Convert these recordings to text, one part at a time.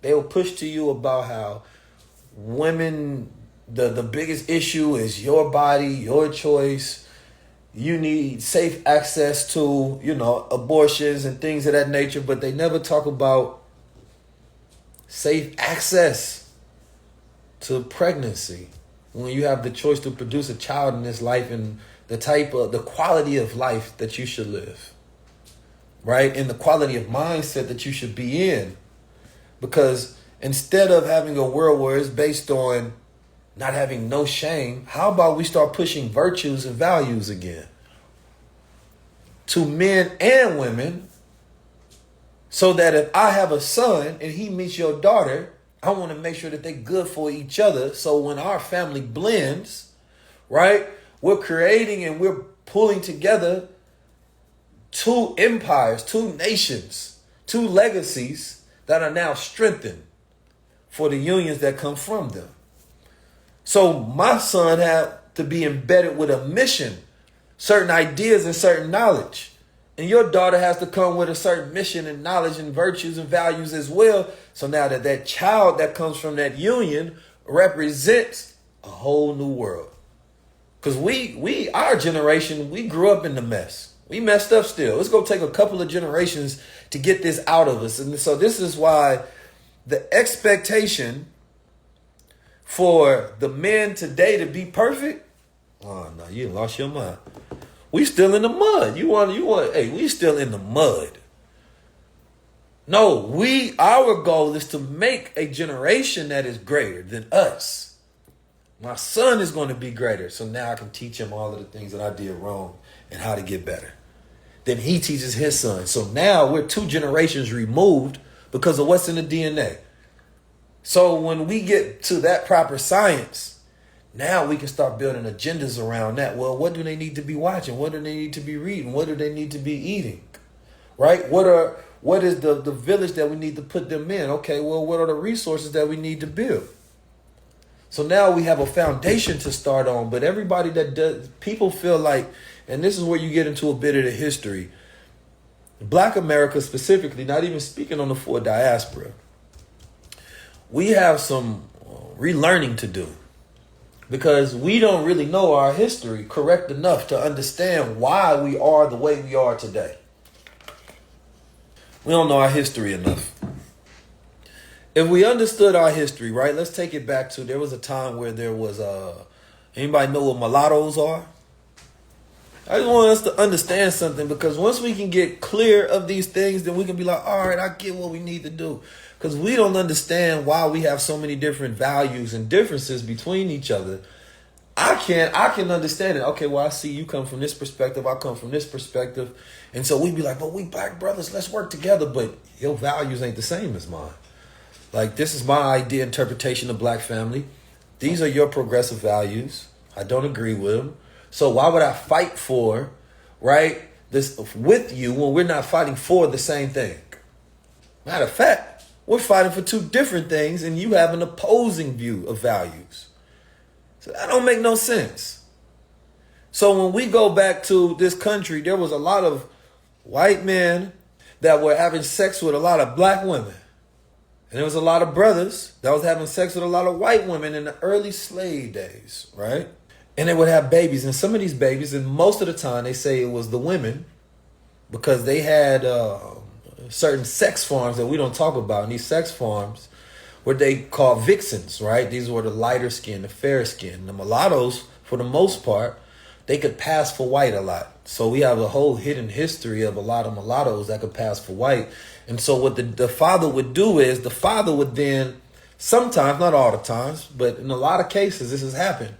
They will push to you about how women, the biggest issue is your body, your choice. You need safe access to, abortions and things of that nature, but they never talk about safe access to pregnancy when you have the choice to produce a child in this life and the quality of life that you should live, right? And the quality of mindset that you should be in. Because instead of having a world where it's based on not having no shame, how about we start pushing virtues and values again to men and women, so that if I have a son and he meets your daughter, I want to make sure that they're good for each other. So when our family blends, right, we're creating and we're pulling together two empires, two nations, two legacies that are now strengthened for the unions that come from them. So my son had to be embedded with a mission, certain ideas and certain knowledge. And your daughter has to come with a certain mission and knowledge and virtues and values as well. So now that child that comes from that union represents a whole new world. Because our generation, we grew up in the mess. We messed up still. It's going to take a couple of generations to get this out of us. And so this is why the expectation for the men today to be perfect, oh no, you lost your mind. We still in the mud. We still in the mud. No, our goal is to make a generation that is greater than us. My son is going to be greater. So now I can teach him all of the things that I did wrong and how to get better. Then he teaches his son. So now we're 2 generations removed because of what's in the DNA. So when we get to that proper science, now we can start building agendas around that. Well, what do they need to be watching? What do they need to be reading? What do they need to be eating? Right? What is the village that we need to put them in? Okay, well, what are the resources that we need to build? So now we have a foundation to start on. But everybody people feel like, and this is where you get into a bit of the history, Black America specifically, not even speaking on the full diaspora, we have some relearning to do. Because we don't really know our history correct enough to understand why we are the way we are today. We don't know our history enough. If we understood our history, right, let's take it back to, there was a time where there was, anybody know what mulattoes are? I just want us to understand something, because once we can get clear of these things, then we can be like, all right, I get what we need to do. Because we don't understand why we have so many different values and differences between each other. I can understand it. Okay, well, I see you come from this perspective. I come from this perspective. And so we'd be like, but we Black brothers, let's work together. But your values ain't the same as mine. Like, this is my idea, interpretation of Black family. These are your progressive values. I don't agree with them. So why would I fight for, right, this with you when we're not fighting for the same thing? Matter of fact, we're fighting for 2 different things, and you have an opposing view of values. So that don't make no sense. So when we go back to this country, there was a lot of white men that were having sex with a lot of Black women. And there was a lot of brothers that was having sex with a lot of white women in the early slave days, right? And they would have babies. And some of these babies, and most of the time they say it was the women, because they had certain sex farms that we don't talk about. And these sex farms were they called vixens, right? These were the lighter skin, the fair skin. The mulattoes, for the most part, they could pass for white a lot. So we have a whole hidden history of a lot of mulattoes that could pass for white. And so what the father would do is the father would then, sometimes, not all the times, but in a lot of cases this has happened,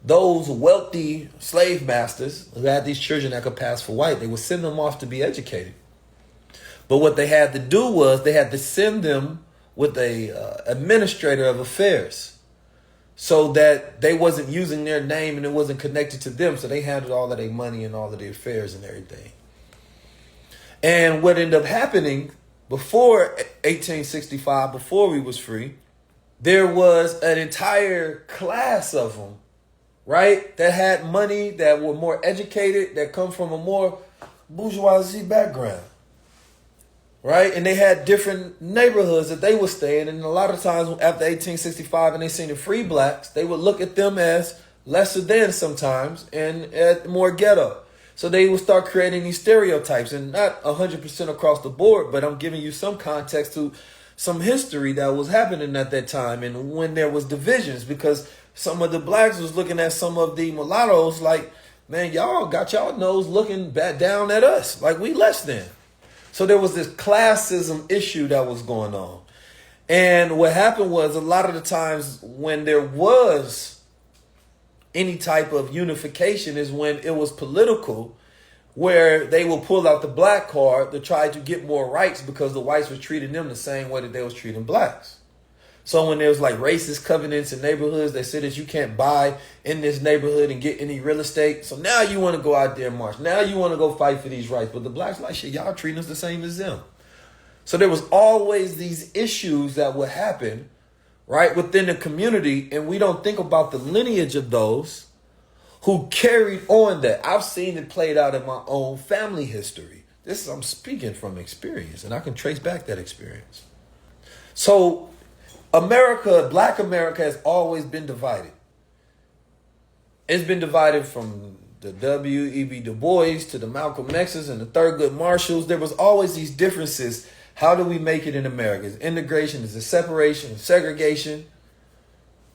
those wealthy slave masters who had these children that could pass for white, they would send them off to be educated. But what they had to do was they had to send them with a administrator of affairs, so that they wasn't using their name and it wasn't connected to them. So they handled all of their money and all of their affairs and everything. And what ended up happening before 1865, before we was free, there was an entire class of them, right, that had money, that were more educated, that come from a more bourgeoisie background. right? And they had different neighborhoods that they would stay in. And a lot of times after 1865 and they seen the free blacks, they would look at them as lesser than sometimes and more ghetto. So they would start creating these stereotypes, and not 100% across the board, but I'm giving you some context to some history that was happening at that time and when there was divisions, because some of the blacks was looking at some of the mulattoes like, man, y'all got y'all nose looking back down at us like we less than. So there was this classism issue that was going on. And what happened was a lot of the times when there was any type of unification is when it was political, where they will pull out the black card to try to get more rights because the whites were treating them the same way that they was treating blacks. So when there was like racist covenants in neighborhoods, they said that you can't buy in this neighborhood and get any real estate. So now you want to go out there and march. Now you want to go fight for these rights. But the blacks like, shit, y'all treating us the same as them. So there was always these issues that would happen, right, within the community. And we don't think about the lineage of those who carried on that. I've seen it played out in my own family history. I'm speaking from experience, and I can trace back that experience. So Black America has always been divided. It's been divided from the W.E.B. Du Bois to the Malcolm X's and the Thurgood Marshalls. There was always these differences. How do we make it in America? Is integration? Is it separation? Segregation?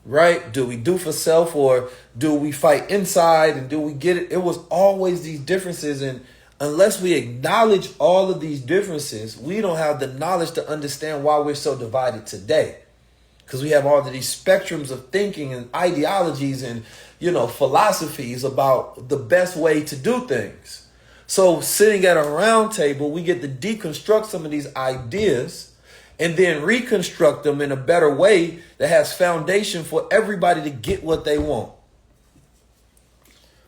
Right? Do we do for self, or do we fight inside, and do we get it? It was always these differences, and unless we acknowledge all of these differences, we don't have the knowledge to understand why we're so divided today. Because we have all of these spectrums of thinking and ideologies and, philosophies about the best way to do things. So sitting at a round table, we get to deconstruct some of these ideas and then reconstruct them in a better way that has foundation for everybody to get what they want.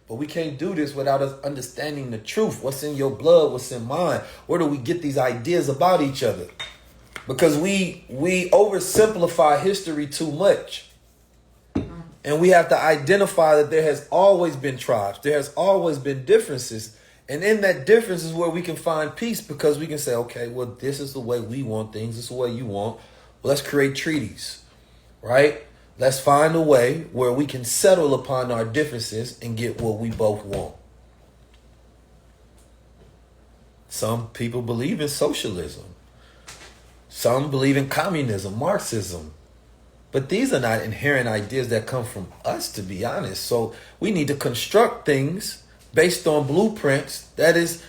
But we can't do this without us understanding the truth. What's in your blood? What's in mine? Where do we get these ideas about each other? Because we oversimplify history too much. And we have to identify that there has always been tribes. There has always been differences. And in that difference is where we can find peace, because we can say, okay, well, this is the way we want things. This is the way you want. Well, let's create treaties, right? Let's find a way where we can settle upon our differences and get what we both want. Some people believe in socialism. Some believe in communism, Marxism. But these are not inherent ideas that come from us, to be honest. So we need to construct things based on blueprints that is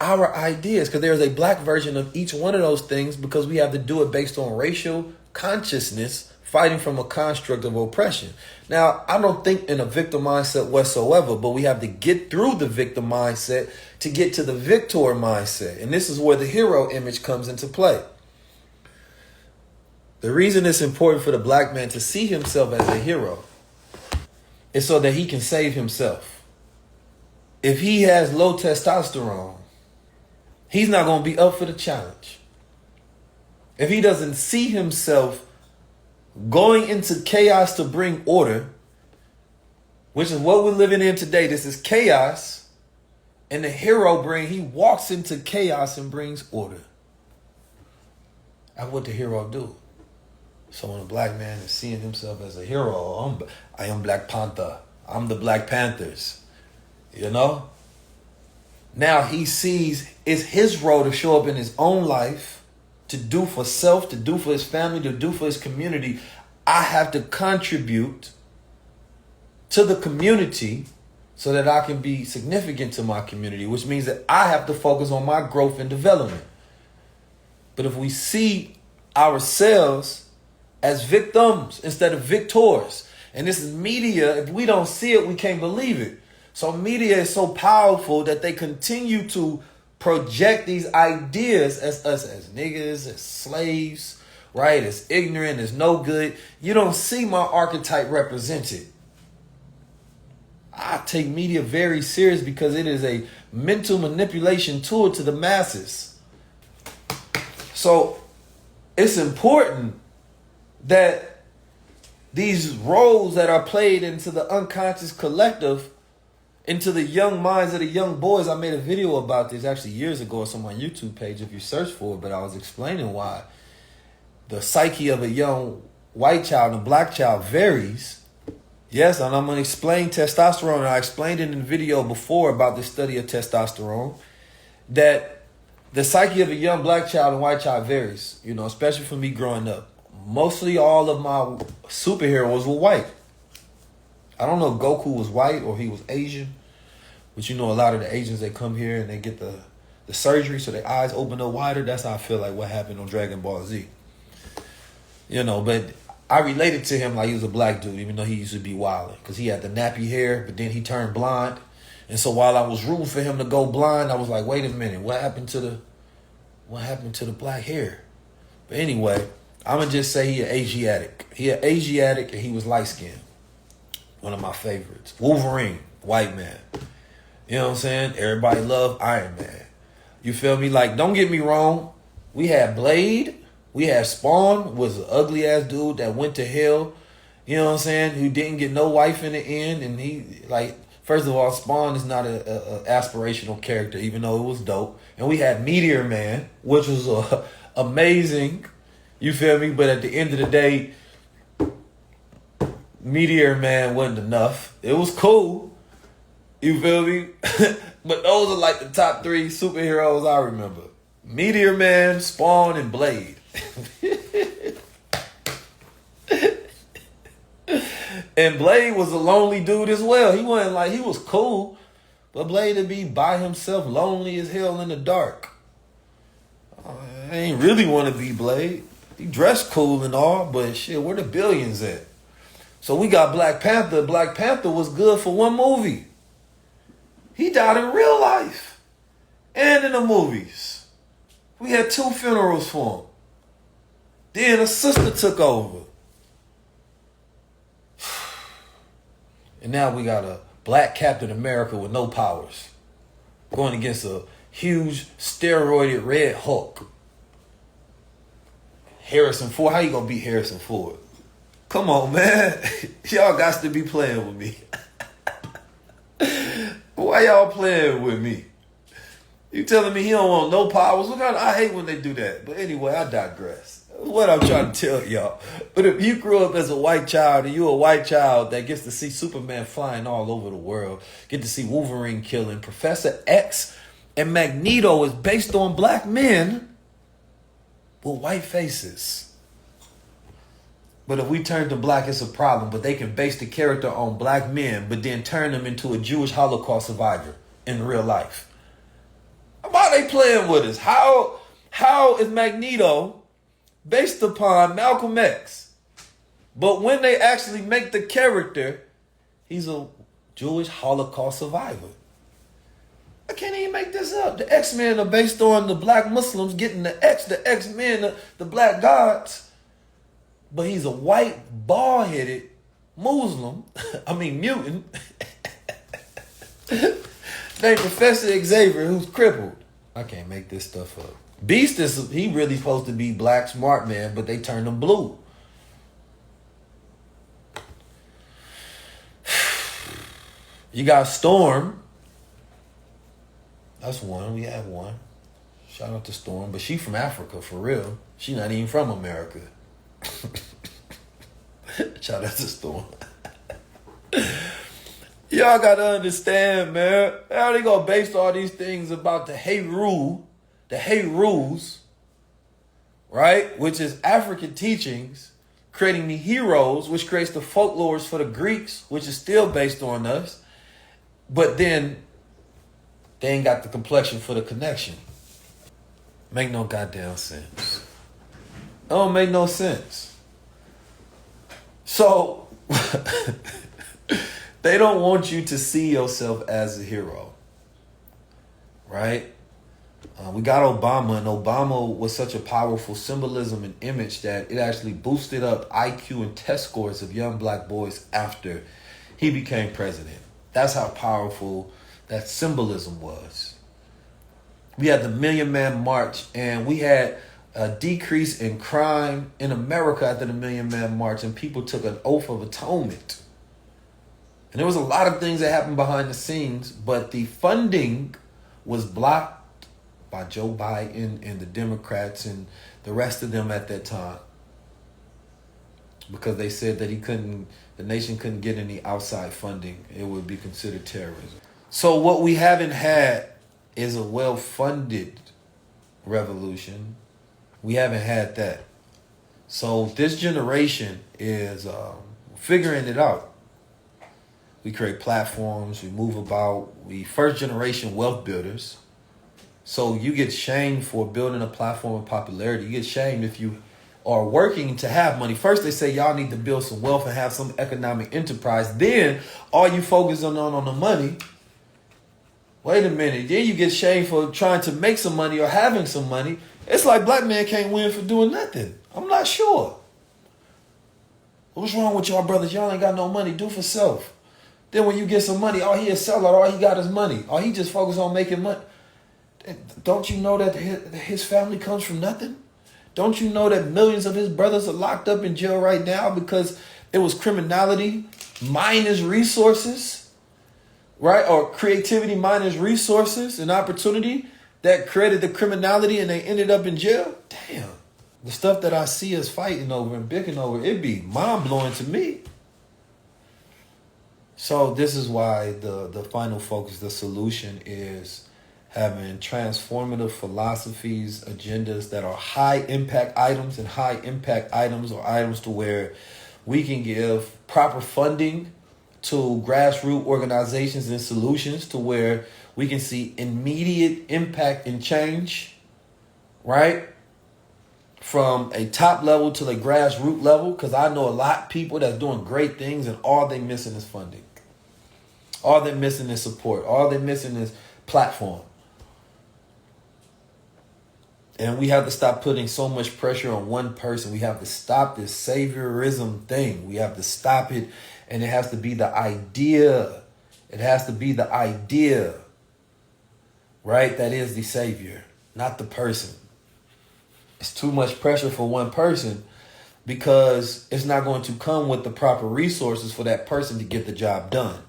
our ideas, because there's a black version of each one of those things, because we have to do it based on racial consciousness, fighting from a construct of oppression. Now, I don't think in a victim mindset whatsoever, but we have to get through the victim mindset to get to the victor mindset. And this is where the hero image comes into play. The reason it's important for the black man to see himself as a hero is so that he can save himself. If he has low testosterone, he's not going to be up for the challenge. If he doesn't see himself going into chaos to bring order, which is what we're living in today, this is chaos, and the hero he walks into chaos and brings order. That's what the hero do. So when a black man is seeing himself as a hero, I am Black Panther. I'm the Black Panthers. Now he sees it's his role to show up in his own life, to do for self, to do for his family, to do for his community. I have to contribute to the community so that I can be significant to my community, which means that I have to focus on my growth and development. But if we see ourselves as victims instead of victors, and this is media, if we don't see it, we can't believe it. So media is so powerful that they continue to project these ideas as us as niggas, as slaves, right? As ignorant, as no good. You don't see my archetype represented. I take media very serious because it is a mental manipulation tool to the masses. So it's important that these roles that are played into the unconscious collective into the young minds of the young boys. I made a video about this actually years ago. It's on my YouTube page if you search for it. But I was explaining why the psyche of a young white child and a black child varies. Yes, and I'm going to explain testosterone. I explained it in the video before about the study of testosterone, that the psyche of a young black child and white child varies, you know, especially for me growing up. Mostly all of my superheroes were white. I don't know if Goku was white or he was Asian, but you know, a lot of the Asians, they come here and they get the surgery so their eyes open up wider. That's how I feel like what happened on Dragon Ball Z. You know, but I related to him like he was a black dude, even though he used to be wilding, because he had the nappy hair, but then he turned blind. And so while I was rooting for him to go blind, I was like, wait a minute, what happened to the black hair? But anyway, I'm going to just say he an Asiatic. He an Asiatic and he was light-skinned. One of my favorites. Wolverine, white man. You know what I'm saying? Everybody love Iron Man. You feel me? Like, don't get me wrong. We had Blade. We had Spawn, was an ugly ass dude that went to hell, you know what I'm saying, who didn't get no wife in the end. And he, like, first of all, Spawn is not a aspirational character, even though it was dope. And we had Meteor Man, which was amazing, you feel me? But at the end of the day, Meteor Man wasn't enough. It was cool, you feel me? But those are like the top 3 superheroes I remember. Meteor Man, Spawn, and Blade. And Blade was a lonely dude as well. He wasn't like, he was cool, but Blade would be by himself, lonely as hell in the dark. I ain't really want to be Blade. He dressed cool and all, but shit, where the billions at? So we got Black Panther. Black Panther was good for one movie. He died in real life and in the movies. We had 2 funerals for him. Then a sister took over. And now we got a black Captain America with no powers going against a huge steroided Red Hulk. Harrison Ford. How you gonna beat Harrison Ford? Come on, man. Y'all got to be playing with me. Why y'all playing with me? You telling me he don't want no powers? I hate when they do that. But anyway, I digress. What I'm trying to tell y'all. But if you grew up as a white child and you're a white child that gets to see Superman flying all over the world, get to see Wolverine killing, Professor X and Magneto is based on black men with white faces. But if we turn to black, it's a problem. But they can base the character on black men, but then turn them into a Jewish Holocaust survivor in real life. Why are they playing with us? How is Magneto based upon Malcolm X? But when they actually make the character, he's a Jewish Holocaust survivor. I can't even make this up. The X-Men are based on the black Muslims getting the X-Men, the black gods. But he's a white, bald-headed Muslim, mutant, named Professor Xavier, who's crippled. I can't make this stuff up. Beast he really supposed to be black, smart man, but they turned him blue. You got Storm. That's one. We have one. Shout out to Storm, but she from Africa for real. She not even from America. Shout out to Storm. Y'all gotta understand, man. How they gonna base all these things about the Heru, right? Which is African teachings, creating the heroes, which creates the folklores for the Greeks, which is still based on us. But then they ain't got the complexion for the connection. Make no goddamn sense. It don't make no sense. So they don't want you to see yourself as a hero, right? We got Obama, and Obama was such a powerful symbolism and image that it actually boosted up IQ and test scores of young black boys after he became president. That's how powerful that symbolism was. We had the Million Man March, and we had a decrease in crime in America after the Million Man March, and people took an oath of atonement. And there was a lot of things that happened behind the scenes, but the funding was blocked by Joe Biden and the Democrats and the rest of them at that time, because they said that the nation couldn't get any outside funding. It would be considered terrorism. So what we haven't had is a well-funded revolution. We haven't had that. So this generation is figuring it out. We create platforms, we move about, we first generation wealth builders. So you get shamed for building a platform of popularity. You get shamed if you are working to have money. First they say y'all need to build some wealth and have some economic enterprise. Then all you focus on the money. Wait a minute. Then you get shamed for trying to make some money or having some money. It's like black men can't win for doing nothing. I'm not sure. What's wrong with y'all brothers? Y'all ain't got no money. Do for self. Then when you get some money, all he is selling, all he got is money. All he just focused on making money. Don't you know that his family comes from nothing? Don't you know that millions of his brothers are locked up in jail right now because it was criminality minus resources, right? Or creativity minus resources and opportunity that created the criminality and they ended up in jail? Damn. The stuff that I see us fighting over and bickering over, it'd be mind-blowing to me. So this is why the final focus, the solution is having transformative philosophies, agendas that are high impact items, and high impact items are items to where we can give proper funding to grassroots organizations and solutions to where we can see immediate impact and change, right? From a top level to the grassroots level, because I know a lot of people that's doing great things and all they missing is funding. All they're missing is support. All they're missing is platform. And we have to stop putting so much pressure on one person. We have to stop this saviorism thing. We have to stop it. And it has to be the idea. It has to be the idea, right? That is the savior, not the person. It's too much pressure for one person because it's not going to come with the proper resources for that person to get the job done.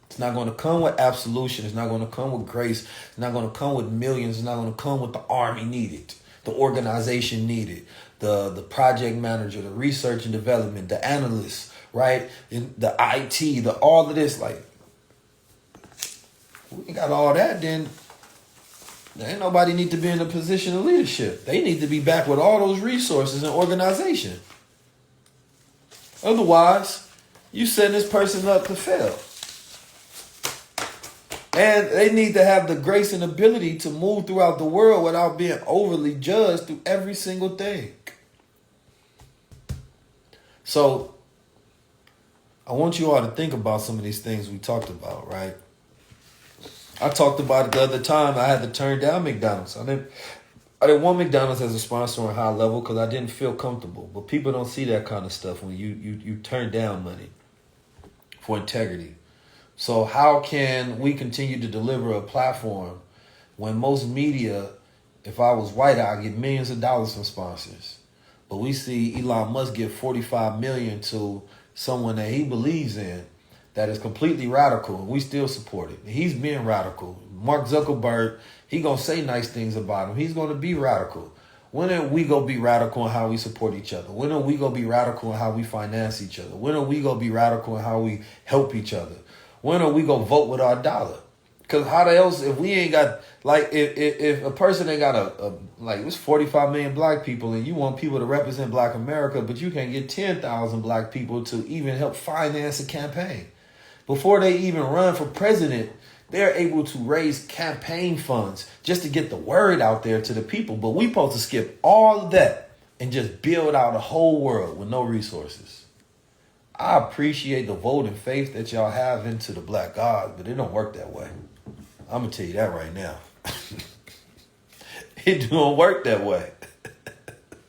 It's not going to come with absolution. It's not going to come with grace. It's not going to come with millions. It's not going to come with the army needed, the organization needed, the project manager, the research and development, the analysts, right? And the IT, all of this. Like, we got all that, then ain't nobody need to be in a position of leadership. They need to be back with all those resources and organization. Otherwise, you setting this person up to fail. And they need to have the grace and ability to move throughout the world without being overly judged through every single thing. So I want you all to think about some of these things we talked about, right? I talked about it the other time. I had to turn down McDonald's. I didn't want McDonald's as a sponsor on high level because I didn't feel comfortable. But people don't see that kind of stuff when you turn down money for integrity. So how can we continue to deliver a platform when most media, if I was white, I'd get millions of dollars from sponsors. But we see Elon Musk give $45 million to someone that he believes in that is completely radical, and we still support it. He's being radical. Mark Zuckerberg, he gonna say nice things about him. He's gonna be radical. When are we gonna be radical in how we support each other? When are we gonna be radical in how we finance each other? When are we gonna be radical in how we help each other? When are we gonna vote with our dollar? Because how the else, if we ain't got, like, if a person ain't got like, it's 45 million black people and you want people to represent black America, but you can't get 10,000 black people to even help finance a campaign. Before they even run for president, they're able to raise campaign funds just to get the word out there to the people. But we supposed to skip all of that and just build out a whole world with no resources. I appreciate the vote and faith that y'all have into the black God, but it don't work that way. I'm going to tell you that right now. It don't work that way.